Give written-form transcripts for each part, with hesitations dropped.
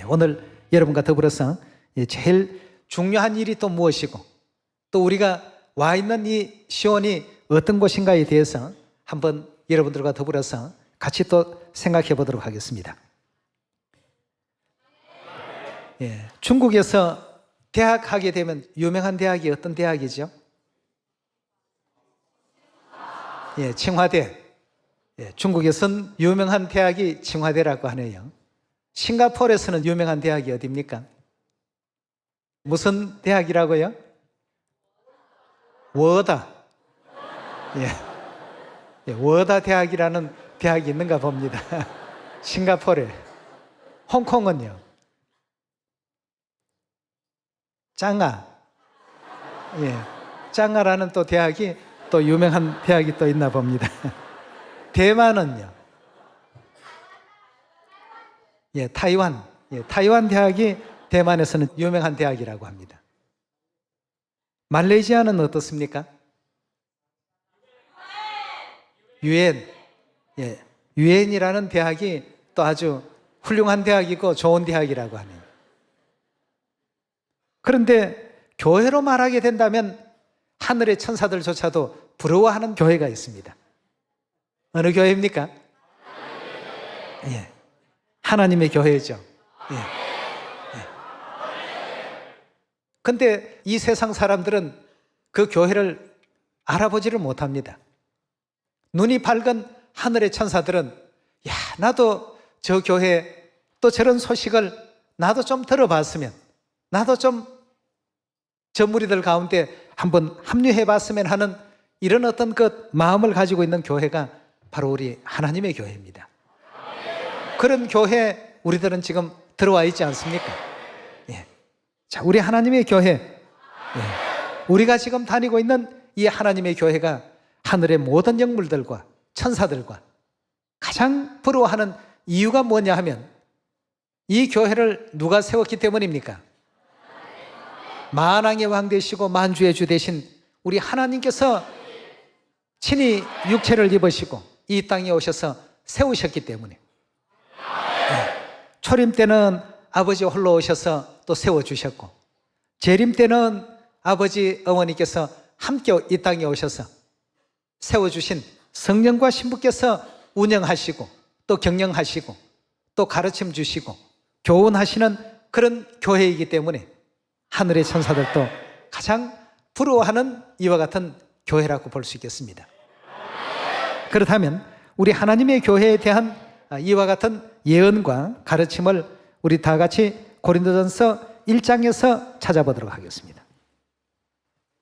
오늘 여러분과 더불어서 제일 중요한 일이 또 무엇이고 또 우리가 와 있는 이 시온이 어떤 곳인가에 대해서 한번 여러분들과 더불어서 같이 또 생각해 보도록 하겠습니다. 중국에서 대학 하게 되면 유명한 대학이 어떤 대학이죠? 칭화대. 중국에서는 유명한 대학이 칭화대라고 하네요. 싱가포르에서는 유명한 대학이 어디입니까? 무슨 대학이라고요? 워다. 워다 대학이라는 대학이 있는가 봅니다. 싱가포르에. 홍콩은요? 짱아. 짱아라는 또 대학이 또 유명한 대학이 또 있나 봅니다. 대만은요? 타이완. 타이완 대학이 대만에서는 유명한 대학이라고 합니다. 말레이시아는 어떻습니까? 유엔. 유엔이라는 대학이 또 아주 훌륭한 대학이고 좋은 대학이라고 하네요. 그런데 교회로 말하게 된다면 하늘의 천사들조차도 부러워하는 교회가 있습니다. 어느 교회입니까? 하나님의 교회죠. 근데 이 세상 사람들은 그 교회를 알아보지를 못합니다. 눈이 밝은 하늘의 천사들은 나도 저 교회 또 저런 소식을 나도 좀 들어봤으면, 나도 좀 저 무리들 가운데 한번 합류해 봤으면 하는 이런 어떤 그 마음을 가지고 있는 교회가 바로 우리 하나님의 교회입니다. 그런 교회 우리들은 지금 들어와 있지 않습니까? 자, 우리 하나님의 교회, 우리가 지금 다니고 있는 이 하나님의 교회가 하늘의 모든 영물들과 천사들과 가장 부러워하는 이유가 뭐냐 하면 이 교회를 누가 세웠기 때문입니까? 만왕의 왕 되시고 만주의 주 되신 우리 하나님께서 친히 육체를 입으시고 이 땅에 오셔서 세우셨기 때문에 초림 때는 아버지 홀로 오셔서 또 세워주셨고 재림 때는 아버지 어머니께서 함께 이 땅에 오셔서 세워주신 성령과 신부께서 운영하시고 또 경영하시고 또 가르침 주시고 교훈하시는 그런 교회이기 때문에 하늘의 천사들도 가장 부러워하는 이와 같은 교회라고 볼 수 있겠습니다. 그렇다면 우리 하나님의 교회에 대한 이와 같은 예언과 가르침을 우리 다 같이 고린도전서 1장에서 찾아보도록 하겠습니다.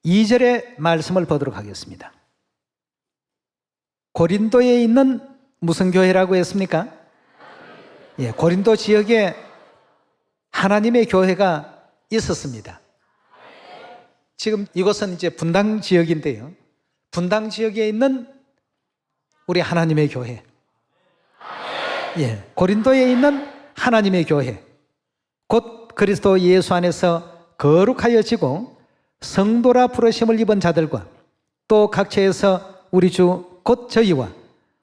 2절의 말씀을 보도록 하겠습니다. 고린도에 있는 무슨 교회라고 했습니까? 고린도 지역에 하나님의 교회가 있었습니다. 지금 이곳은 이제 분당 지역인데요. 분당 지역에 있는 우리 하나님의 교회. 고린도에 있는 하나님의 교회. 곧 그리스도 예수 안에서 거룩하여지고 성도라 부르심을 입은 자들과 또 각처에서 우리 주 곧 저희와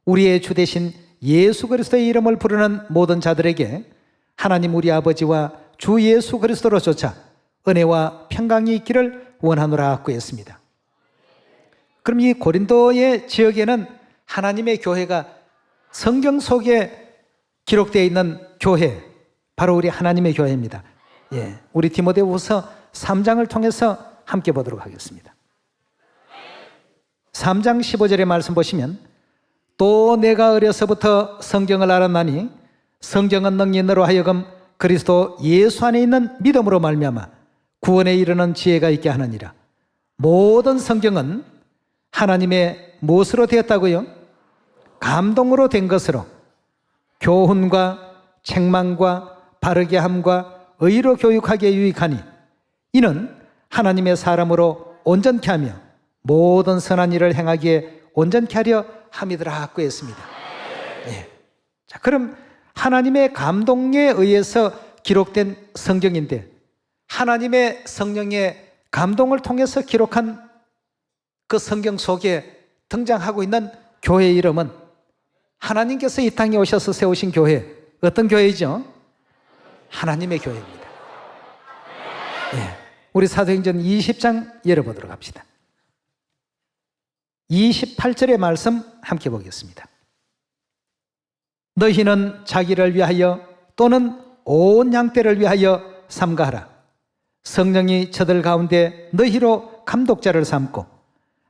우리의 주 되신 예수 그리스도의 이름을 부르는 모든 자들에게 하나님 우리 아버지와 주 예수 그리스도로조차 은혜와 평강이 있기를 원하노라 하고 했습니다. 그럼 이 고린도의 지역에는 하나님의 교회가 성경 속에 기록되어 있는 교회, 바로 우리 하나님의 교회입니다. 우리 디모데후서 3장을 통해서 함께 보도록 하겠습니다. 3장 15절의 말씀 보시면 또 내가 어려서부터 성경을 알았나니 성경은 능히 너로 하여금 그리스도 예수 안에 있는 믿음으로 말미암아 구원에 이르는 지혜가 있게 하느니라. 모든 성경은 하나님의 무엇으로 되었다고요? 감동으로 된 것으로 교훈과 책망과 바르게 함과 의로 교육하기에 유익하니 이는 하나님의 사람으로 온전케 하며 모든 선한 일을 행하기에 온전케 하려 함이더라 하고 했습니다. 자, 그럼 하나님의 감동에 의해서 기록된 성경인데 하나님의 성령의 감동을 통해서 기록한 그 성경 속에 등장하고 있는 교회의 이름은 하나님께서 이 땅에 오셔서 세우신 교회, 어떤 교회이죠? 하나님의 교회입니다. 예. 우리 사도행전 20장 열어보도록 합시다. 28절의 말씀 함께 보겠습니다. 너희는 자기를 위하여 또는 온 양떼를 위하여 삼가하라. 성령이 저들 가운데 너희로 감독자를 삼고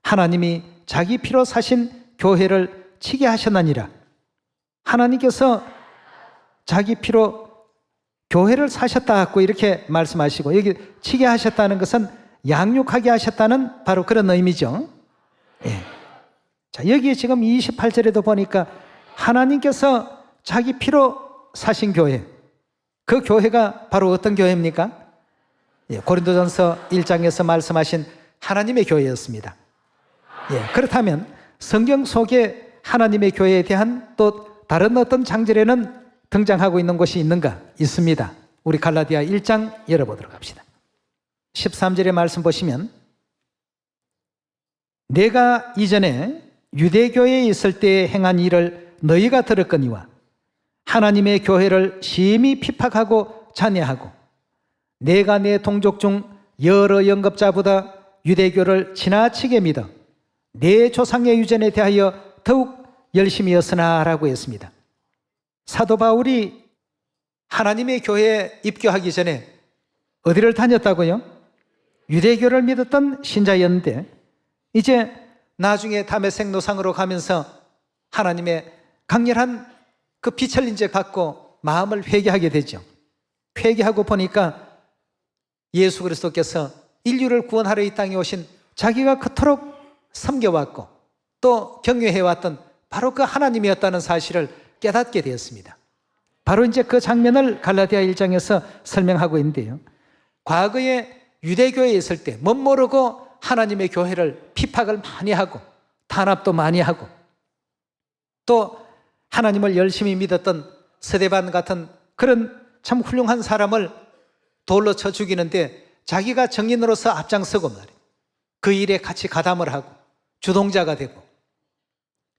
하나님이 자기 피로 사신 교회를 치게 하셨나니라. 하나님께서 자기 피로 교회를 사셨다고 이렇게 말씀하시고, 여기 치게 하셨다는 것은 양육하게 하셨다는 바로 그런 의미죠. 예. 자, 여기 지금 28절에도 보니까 하나님께서 자기 피로 사신 교회, 그 교회가 바로 어떤 교회입니까? 예, 고린도전서 1장에서 말씀하신 하나님의 교회였습니다. 예, 그렇다면 성경 속에 하나님의 교회에 대한 또 다른 어떤 장절에는 등장하고 있는 곳이 있는가? 있습니다. 우리 갈라디아 1장 열어보도록 합시다. 13절의 말씀 보시면, 내가 이전에 유대교회에 있을 때 행한 일을 너희가 들었거니와 하나님의 교회를 심히 핍박하고 잔해하고 내가 내 동족 중 여러 영급자보다 유대교를 지나치게 믿어 내 조상의 유전에 대하여 더욱 열심히였으나 라고 했습니다. 사도 바울이 하나님의 교회에 입교하기 전에 어디를 다녔다고요? 유대교를 믿었던 신자였는데 이제 나중에 다메섹 노상으로 가면서 하나님의 강렬한 그 빛을 이제 받고 마음을 회개하게 되죠. 회개하고 보니까 예수 그리스도께서 인류를 구원하러 이 땅에 오신, 자기가 그토록 섬겨왔고 또 경외해왔던 바로 그 하나님이었다는 사실을 깨닫게 되었습니다. 바로 이제 그 장면을 갈라디아 1장에서 설명하고 있는데요. 과거에 유대교회에 있을 때 못 모르고 하나님의 교회를 핍박을 많이 하고 탄압도 많이 하고 또 하나님을 열심히 믿었던 스데반 같은 그런 참 훌륭한 사람을 돌로 쳐 죽이는데 자기가 정인으로서 앞장서고 말이에요. 그 일에 같이 가담을 하고 주동자가 되고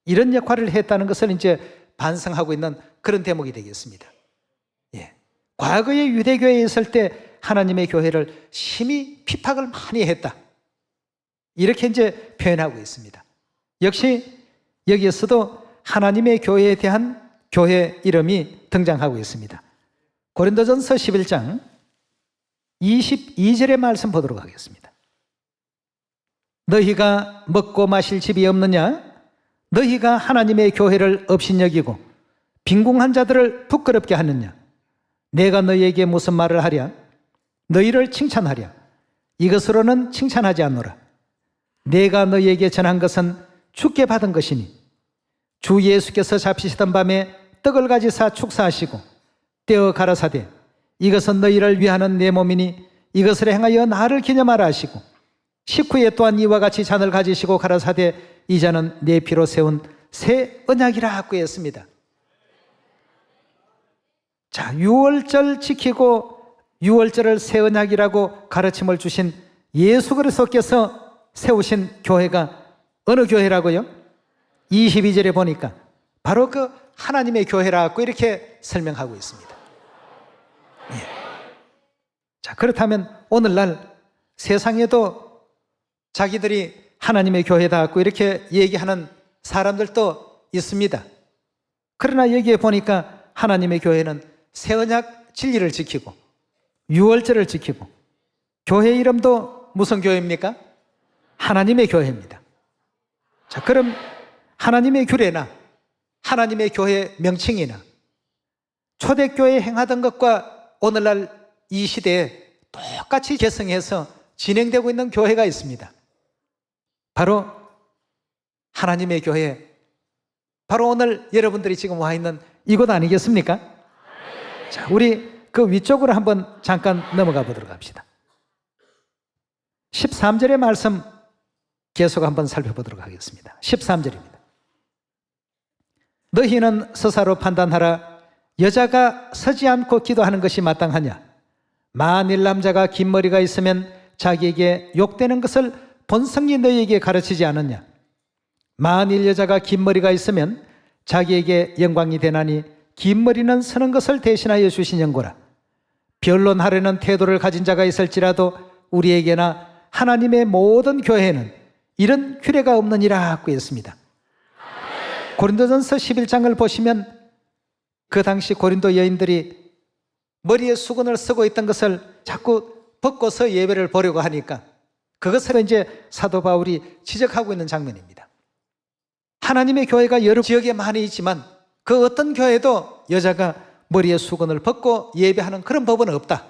이런 역할을 했다는 것을 이제 반성하고 있는 그런 대목이 되겠습니다. 예. 과거에 유대교회에 있을 때 하나님의 교회를 심히 핍박을 많이 했다. 이렇게 이제 표현하고 있습니다. 역시 여기에서도 하나님의 교회에 대한 교회 이름이 등장하고 있습니다. 고린도전서 11장 22절의 말씀 보도록 하겠습니다. 너희가 먹고 마실 집이 없느냐? 너희가 하나님의 교회를 업신여기고 빈궁한 자들을 부끄럽게 하느냐? 내가 너희에게 무슨 말을 하랴? 너희를 칭찬하랴? 이것으로는 칭찬하지 않노라. 내가 너희에게 전한 것은 주께 받은 것이니 주 예수께서 잡히시던 밤에 떡을 가지사 축사하시고 떼어 가라사대 이것은 너희를 위하는 내 몸이니 이것을 행하여 나를 기념하라 하시고 식후에 또한 이와 같이 잔을 가지시고 가라사대 이 잔은 내 피로 세운 새 언약이라 하고 했습니다. 자, 유월절 지키고 유월절을 새 언약이라고 가르침을 주신 예수 그리스도께서 세우신 교회가 어느 교회라고요? 22절에 보니까 바로 그 하나님의 교회라고 이렇게 설명하고 있습니다. 예. 자, 그렇다면 오늘날 세상에도 자기들이 하나님의 교회다고 이렇게 얘기하는 사람들도 있습니다. 그러나 여기에 보니까 하나님의 교회는 새 언약 진리를 지키고 유월절을 지키고 교회 이름도 무슨 교회입니까? 하나님의 교회입니다. 자, 그럼 하나님의 규례나 하나님의 교회 명칭이나 초대교회에 행하던 것과 오늘날 이 시대에 똑같이 개성해서 진행되고 있는 교회가 있습니다. 바로 하나님의 교회, 바로 오늘 여러분들이 지금 와 있는 이곳 아니겠습니까? 자, 우리 그 위쪽으로 한번 잠깐 넘어가 보도록 합시다. 13절의 말씀 계속 한번 살펴보도록 하겠습니다. 13절입니다. 너희는 스스로 판단하라. 여자가 서지 않고 기도하는 것이 마땅하냐? 만일 남자가 긴 머리가 있으면 자기에게 욕되는 것을 본성이 너희에게 가르치지 않았냐? 만일 여자가 긴 머리가 있으면 자기에게 영광이 되나니 긴 머리는 서는 것을 대신하여 주신 연고라. 변론하려는 태도를 가진 자가 있을지라도 우리에게나 하나님의 모든 교회에는 이런 규례가 없느니라고 했습니다. 고린도전서 11장을 보시면 그 당시 고린도 여인들이 머리에 수건을 쓰고 있던 것을 자꾸 벗고서 예배를 보려고 하니까 그것을 이제 사도 바울이 지적하고 있는 장면입니다. 하나님의 교회가 여러 지역에 많이 있지만 그 어떤 교회도 여자가 머리에 수건을 벗고 예배하는 그런 법은 없다.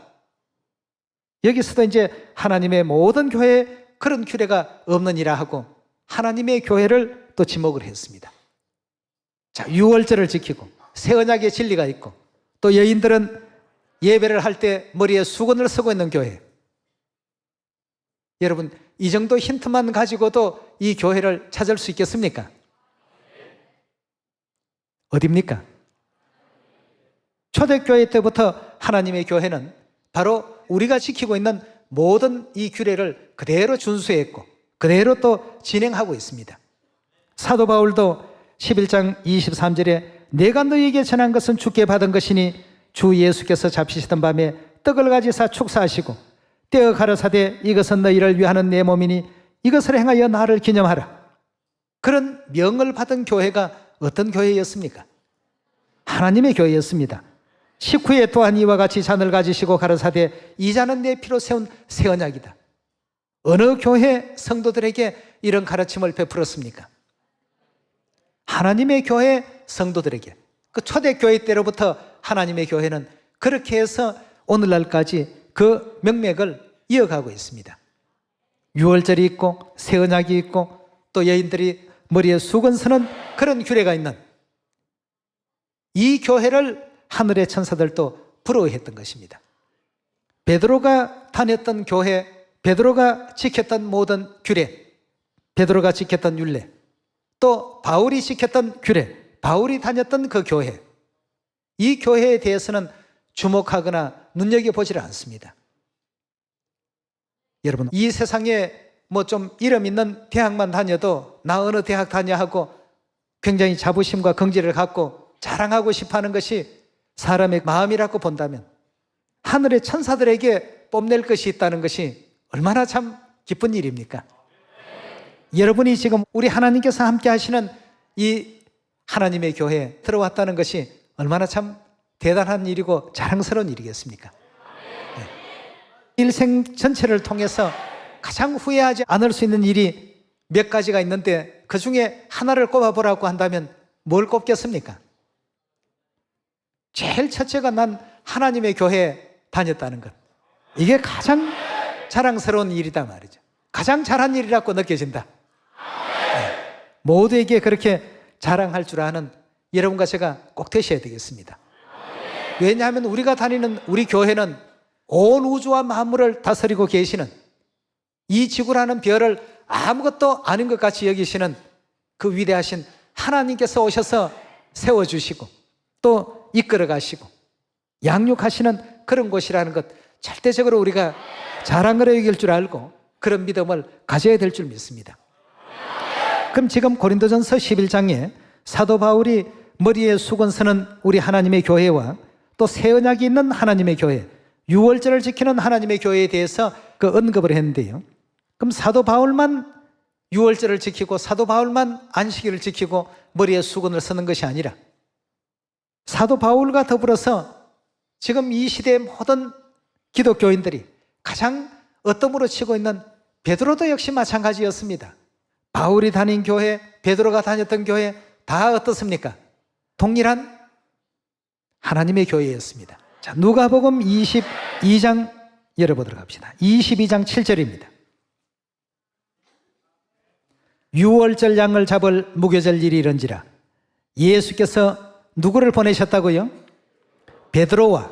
여기서도 이제 하나님의 모든 교회에 그런 규례가 없느니라 하고 하나님의 교회를 또 지목을 했습니다. 자, 유월절을 지키고 새 언약의 진리가 있고 또 여인들은 예배를 할 때 머리에 수건을 쓰고 있는 교회. 여러분, 이 정도 힌트만 가지고도 이 교회를 찾을 수 있겠습니까? 어디입니까? 초대교회 때부터 하나님의 교회는 바로 우리가 지키고 있는 모든 이 규례를 그대로 준수했고 그대로 또 진행하고 있습니다. 사도 바울도 11장 23절에 내가 너희에게 전한 것은 주께 받은 것이니 주 예수께서 잡히시던 밤에 떡을 가지사 축사하시고 떼어 가라사대 이것은 너희를 위하는 내 몸이니 이것을 행하여 나를 기념하라. 그런 명을 받은 교회가 어떤 교회였습니까? 하나님의 교회였습니다. 식후에 또한 이와 같이 잔을 가지시고 가라사대 이 잔은 내 피로 세운 새 언약이다. 어느 교회 성도들에게 이런 가르침을 베풀었습니까? 하나님의 교회 성도들에게. 그 초대교회 때로부터 하나님의 교회는 그렇게 해서 오늘날까지 그 명맥을 이어가고 있습니다. 유월절이 있고 새 언약이 있고 또 여인들이 머리에 수건 쓰는 그런 규례가 있는 이 교회를 하늘의 천사들도 부러워했던 것입니다. 베드로가 다녔던 교회, 베드로가 지켰던 모든 규례, 베드로가 지켰던 율례, 또 바울이 지켰던 규례, 바울이 다녔던 그 교회, 이 교회에 대해서는 주목하거나 눈여겨보지를 않습니다. 여러분, 이 세상에 뭐 좀 이름 있는 대학만 다녀도 나 어느 대학 다녀 하고 굉장히 자부심과 긍지를 갖고 자랑하고 싶어 하는 것이 사람의 마음이라고 본다면 하늘의 천사들에게 뽐낼 것이 있다는 것이 얼마나 참 기쁜 일입니까? 여러분이 지금 우리 하나님께서 함께 하시는 이 하나님의 교회에 들어왔다는 것이 얼마나 참 대단한 일이고 자랑스러운 일이겠습니까? 네. 일생 전체를 통해서 가장 후회하지 않을 수 있는 일이 몇 가지가 있는데 그 중에 하나를 꼽아보라고 한다면 뭘 꼽겠습니까? 제일 첫째가 난 하나님의 교회에 다녔다는 것. 이게 가장 자랑스러운 일이다 말이죠. 가장 잘한 일이라고 느껴진다. 네. 모두에게 그렇게 자랑할 줄 아는 여러분과 제가 꼭 되셔야 되겠습니다. 왜냐하면 우리가 다니는 우리 교회는 온 우주와 만물을 다스리고 계시는 이 지구라는 별을 아무것도 아닌 것 같이 여기시는 그 위대하신 하나님께서 오셔서 세워주시고 또 이끌어 가시고 양육하시는 그런 곳이라는 것 절대적으로 우리가 자랑으로 여길 줄 알고 그런 믿음을 가져야 될 줄 믿습니다. 그럼 지금 고린도전서 11장에 사도 바울이 머리에 수건 쓰는 우리 하나님의 교회와 또 새 언약이 있는 하나님의 교회, 유월절을 지키는 하나님의 교회에 대해서 그 언급을 했는데요. 그럼 사도 바울만 유월절을 지키고 사도 바울만 안식일을 지키고 머리에 수건을 쓰는 것이 아니라 사도 바울과 더불어서 지금 이 시대의 모든 기독교인들이 가장 어떠므로 치고 있는 베드로도 역시 마찬가지였습니다. 바울이 다닌 교회, 베드로가 다녔던 교회 다 어떻습니까? 동일한 하나님의 교회였습니다. 자, 누가복음 22장 열어보도록 합시다. 22장 7절입니다. 유월절 양을 잡을 무교절 일이 이런지라 예수께서 누구를 보내셨다고요? 베드로와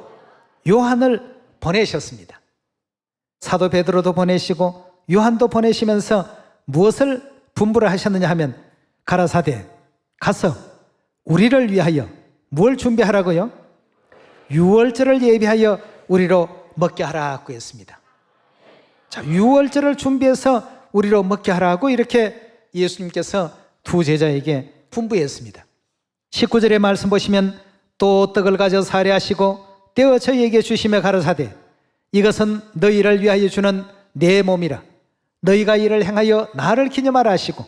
요한을 보내셨습니다. 사도 베드로도 보내시고 요한도 보내시면서 무엇을 분부를 하셨느냐 하면 가라사대 가서 우리를 위하여 뭘 준비하라고요? 유월절을 예비하여 우리로 먹게 하라고 했습니다. 자, 유월절을 준비해서 우리로 먹게 하라고 이렇게 예수님께서 두 제자에게 분부했습니다. 19절의 말씀 보시면 또 떡을 가져 사례하시고 떼어 저희에게 주시며 가라사대 이것은 너희를 위하여 주는 내 몸이라. 너희가 이를 행하여 나를 기념하라 하시고.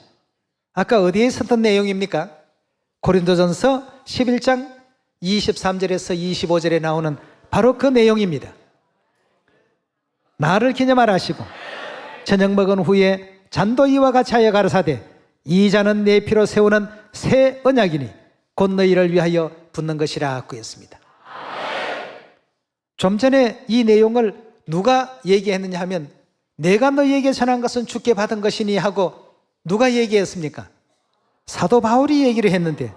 아까 어디에 있었던 내용입니까? 고린도전서 11장 23절에서 25절에 나오는 바로 그 내용입니다. 나를 기념하라 하시고 저녁 먹은 후에 잔도 이와 같이 하여 가라사대 이 잔은 내 피로 세우는 새 언약이니 곧 너희를 위하여 붓는 것이라 그랬습니다. 좀 전에 이 내용을 누가 얘기했느냐 하면 내가 너희에게 전한 것은 주께 받은 것이니 하고 누가 얘기했습니까? 사도 바울이 얘기를 했는데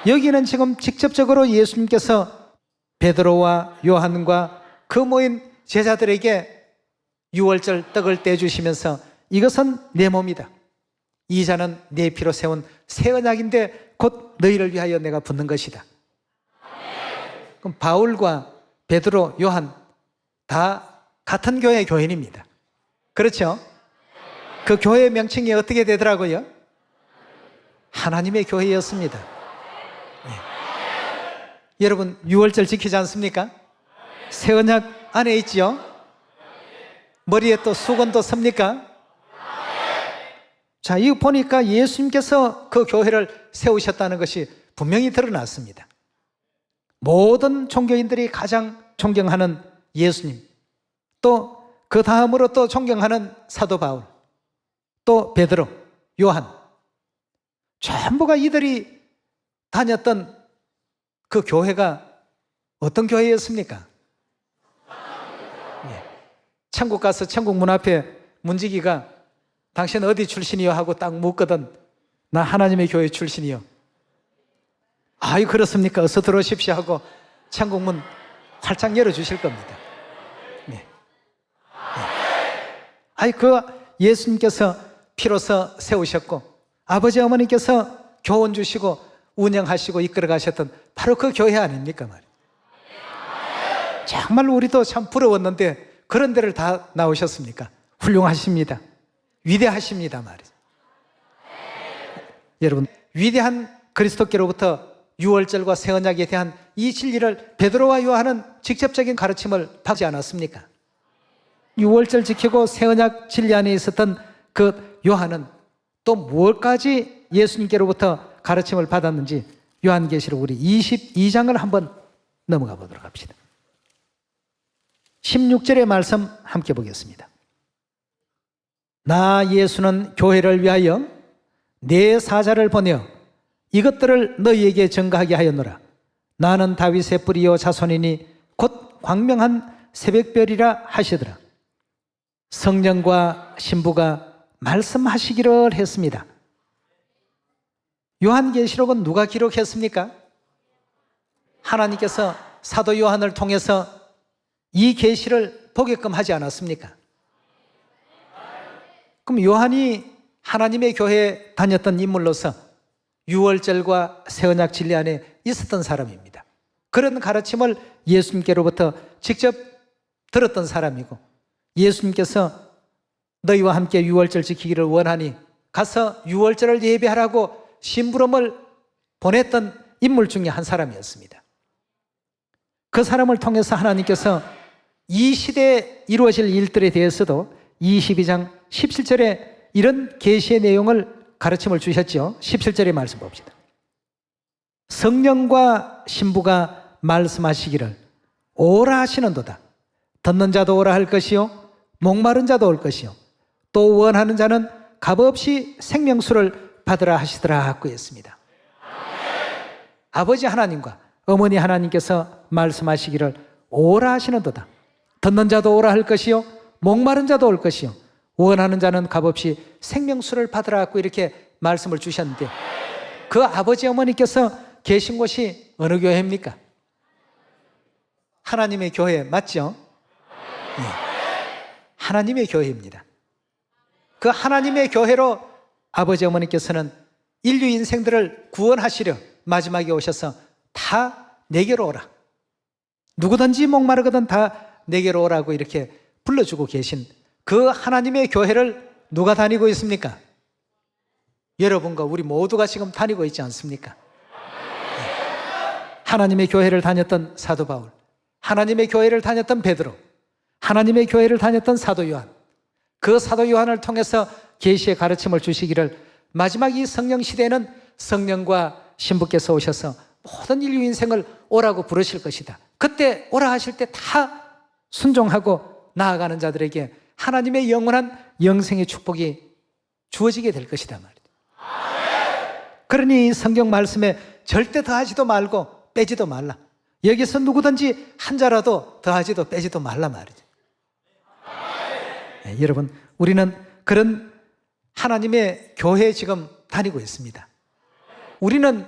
여기는 지금 직접적으로 예수님께서 베드로와 요한과 그 모인 제자들에게 유월절 떡을 떼주시면서 이것은 내 몸이다. 이 잔은 내 피로 세운 새 언약인데 곧 너희를 위하여 내가 붓는 것이다. 그럼 바울과 베드로, 요한 다 같은 교회 교인입니다. 그렇죠? 그 교회의 명칭이 어떻게 되더라고요? 하나님의 교회였습니다. 네. 여러분 유월절 지키지 않습니까? 새 언약 안에 있지요? 머리에 또 수건도 섭니까? 자, 이거 보니까 예수님께서 그 교회를 세우셨다는 것이 분명히 드러났습니다. 모든 종교인들이 가장 존경하는 예수님, 또 그 다음으로 또 존경하는 사도 바울, 또 베드로, 요한, 전부가 이들이 다녔던 그 교회가 어떤 교회였습니까? 예. 천국 가서 천국 문 앞에 문지기가 당신 어디 출신이요? 하고 딱 묻거든. 나 하나님의 교회 출신이요. 아이 그렇습니까? 어서 들어오십시오 하고 천국 문 활짝 열어주실 겁니다. 네. 네. 아이 그 예수님께서 피로서 세우셨고 아버지 어머니께서 교훈 주시고 운영하시고 이끌어 가셨던 바로 그 교회 아닙니까 말이에요. 정말 우리도 참 부러웠는데 그런 데를 다 나오셨습니까? 훌륭하십니다. 위대하십니다 말이죠. 여러분 위대한 그리스도께로부터 유월절과 새 언약에 대한 이 진리를 베드로와 요한은 직접적인 가르침을 받지 않았습니까? 유월절 지키고 새 언약 진리 안에 있었던 그 요한은 또 무엇까지 예수님께로부터 가르침을 받았는지 요한계시록 우리 22장을 한번 넘어가 보도록 합시다. 16절의 말씀 함께 보겠습니다. 나 예수는 교회를 위하여 내 사자를 보내어 이것들을 너희에게 증거하게 하였노라. 나는 다윗의 뿌리요 자손이니 곧 광명한 새벽별이라 하시더라. 성령과 신부가 말씀하시기를 했습니다. 요한계시록은 누가 기록했습니까? 하나님께서 사도 요한을 통해서 이 계시를 보게끔 하지 않았습니까? 그럼 요한이 하나님의 교회에 다녔던 인물로서 유월절과 새 언약 진리 안에 있었던 사람입니다. 그런 가르침을 예수님께로부터 직접 들었던 사람이고 예수님께서 너희와 함께 유월절 지키기를 원하니 가서 유월절을 예배하라고 심부름을 보냈던 인물 중에 한 사람이었습니다. 그 사람을 통해서 하나님께서 이 시대에 이루어질 일들에 대해서도 22장 17절에 이런 계시의 내용을 가르침을 주셨죠. 17절의 말씀 봅시다. 성령과 신부가 말씀하시기를 오라 하시는도다. 듣는 자도 오라 할 것이요 목마른 자도 올 것이요 또 원하는 자는 값없이 생명수를 받으라 하시더라 그 했습니다. 아버지 하나님과 어머니 하나님께서 말씀하시기를 오라 하시는도다. 듣는 자도 오라 할 것이요 목마른 자도 올 것이요 원하는 자는 값없이 생명수를 받으라고 이렇게 말씀을 주셨는데 그 아버지 어머니께서 계신 곳이 어느 교회입니까? 하나님의 교회 맞죠? 네. 하나님의 교회입니다. 그 하나님의 교회로 아버지 어머니께서는 인류 인생들을 구원하시려 마지막에 오셔서 다 내게로 오라. 누구든지 목마르거든 다 내게로 오라고 이렇게 불러주고 계신 그 하나님의 교회를 누가 다니고 있습니까? 여러분과 우리 모두가 지금 다니고 있지 않습니까? 네. 하나님의 교회를 다녔던 사도 바울, 하나님의 교회를 다녔던 베드로, 하나님의 교회를 다녔던 사도 요한, 그 사도 요한을 통해서 계시의 가르침을 주시기를 마지막 이 성령 시대에는 성령과 신부께서 오셔서 모든 인류 인생을 오라고 부르실 것이다. 그때 오라 하실 때 다 순종하고 나아가는 자들에게 하나님의 영원한 영생의 축복이 주어지게 될 것이다 말이죠. 그러니 성경 말씀에 절대 더하지도 말고 빼지도 말라. 여기서 누구든지 한 자라도 더하지도 빼지도 말라 말이죠. 네, 여러분, 우리는 그런 하나님의 교회에 지금 다니고 있습니다. 우리는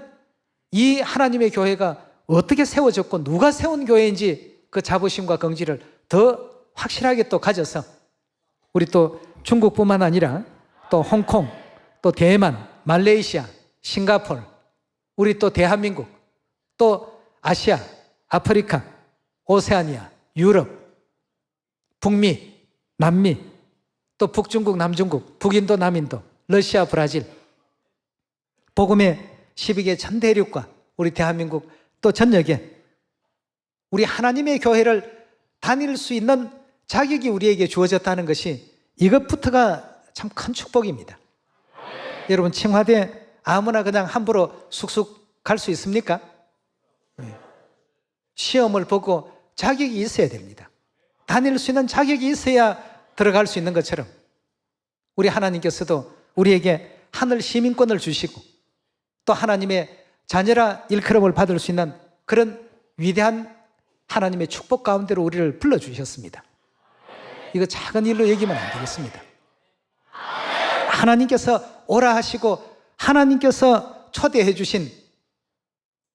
이 하나님의 교회가 어떻게 세워졌고 누가 세운 교회인지 그 자부심과 긍지를 더 확실하게 또 가져서 우리 또 중국뿐만 아니라 또 홍콩, 또 대만, 말레이시아, 싱가포르, 우리 또 대한민국, 또 아시아, 아프리카, 오세아니아, 유럽, 북미, 남미, 또 북중국, 남중국, 북인도, 남인도, 러시아, 브라질, 복음의 12개 전 대륙과 우리 대한민국 또 전역에 우리 하나님의 교회를 다닐 수 있는 자격이 우리에게 주어졌다는 것이 이것부터가 참 큰 축복입니다. 여러분, 칭화대 아무나 그냥 함부로 쑥쑥 갈 수 있습니까? 시험을 보고 자격이 있어야 됩니다. 다닐 수 있는 자격이 있어야 들어갈 수 있는 것처럼 우리 하나님께서도 우리에게 하늘 시민권을 주시고 또 하나님의 자녀라 일컬음을 받을 수 있는 그런 위대한 하나님의 축복 가운데로 우리를 불러주셨습니다. 이거 작은 일로 얘기면 안 되겠습니다. 하나님께서 오라 하시고 하나님께서 초대해 주신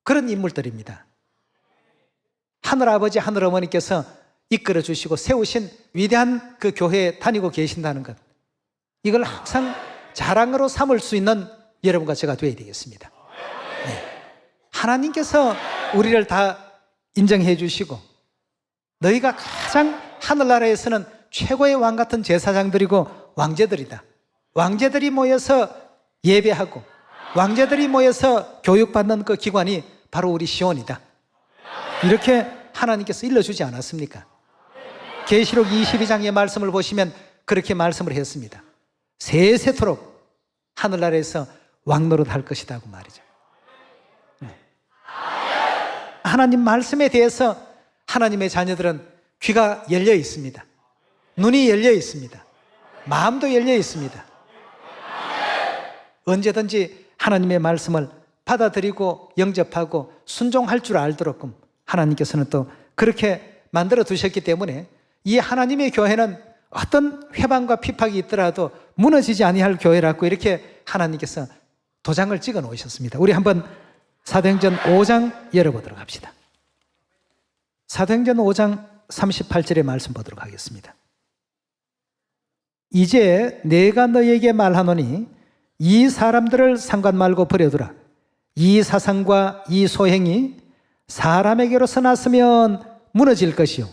그런 인물들입니다. 하늘아버지 하늘어머니께서 이끌어 주시고 세우신 위대한 그 교회에 다니고 계신다는 것, 이걸 항상 자랑으로 삼을 수 있는 여러분과 제가 되어야 되겠습니다. 네. 하나님께서 우리를 다 인정해 주시고 너희가 가장 하늘나라에서는 최고의 왕 같은 제사장들이고 왕제들이다. 왕제들이 모여서 예배하고 왕제들이 모여서 교육받는 그 기관이 바로 우리 시온이다. 이렇게 하나님께서 일러주지 않았습니까? 계시록 22장의 말씀을 보시면 그렇게 말씀을 했습니다. 세세토록 하늘나라에서 왕노릇 할 것이다 그 말이죠. 하나님 말씀에 대해서 하나님의 자녀들은 귀가 열려 있습니다. 눈이 열려 있습니다. 마음도 열려 있습니다. 언제든지 하나님의 말씀을 받아들이고 영접하고 순종할 줄 알도록끔 하나님께서는 또 그렇게 만들어 두셨기 때문에 이 하나님의 교회는 어떤 회방과 핍박이 있더라도 무너지지 아니할 교회라고 이렇게 하나님께서 도장을 찍어 놓으셨습니다. 우리 한번 사도행전 5장 열어보도록 합시다. 사도행전 5장 38절의 말씀 보도록 하겠습니다. 이제 내가 너에게 말하노니 이 사람들을 상관 말고 버려두라. 이 사상과 이 소행이 사람에게로서 났으면 무너질 것이요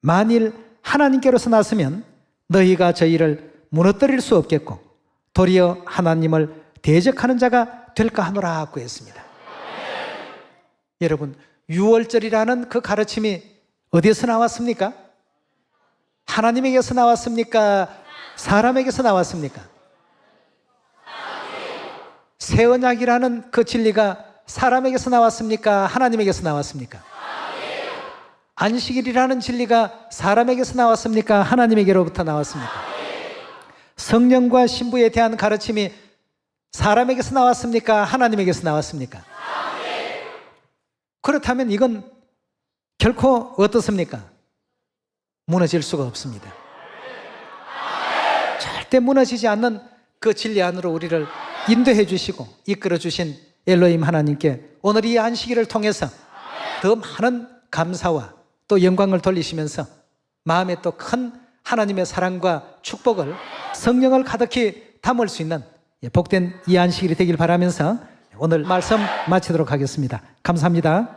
만일 하나님께로서 났으면 너희가 저희를 무너뜨릴 수 없겠고 도리어 하나님을 대적하는 자가 될까 하노라고 했습니다. 여러분, 유월절이라는 그 가르침이 어디에서 나왔습니까? 하나님에게서 나왔습니까? 사람에게서 나왔습니까? 새 언약이라는 그 진리가 사람에게서 나왔습니까? 하나님에게서 나왔습니까? 안식일이라는 진리가 사람에게서 나왔습니까? 하나님에게로부터 나왔습니까? 성령과 신부에 대한 가르침이 사람에게서 나왔습니까? 하나님에게서 나왔습니까? 그렇다면 이건 결코 어떻습니까? 무너질 수가 없습니다. 절대 무너지지 않는 그 진리 안으로 우리를 인도해 주시고 이끌어 주신 엘로힘 하나님께 오늘 이 안식일을 통해서 더 많은 감사와 또 영광을 돌리시면서 마음에 또 큰 하나님의 사랑과 축복을 성령을 가득히 담을 수 있는 복된 이 안식일이 되길 바라면서 오늘 말씀 마치도록 하겠습니다. 감사합니다.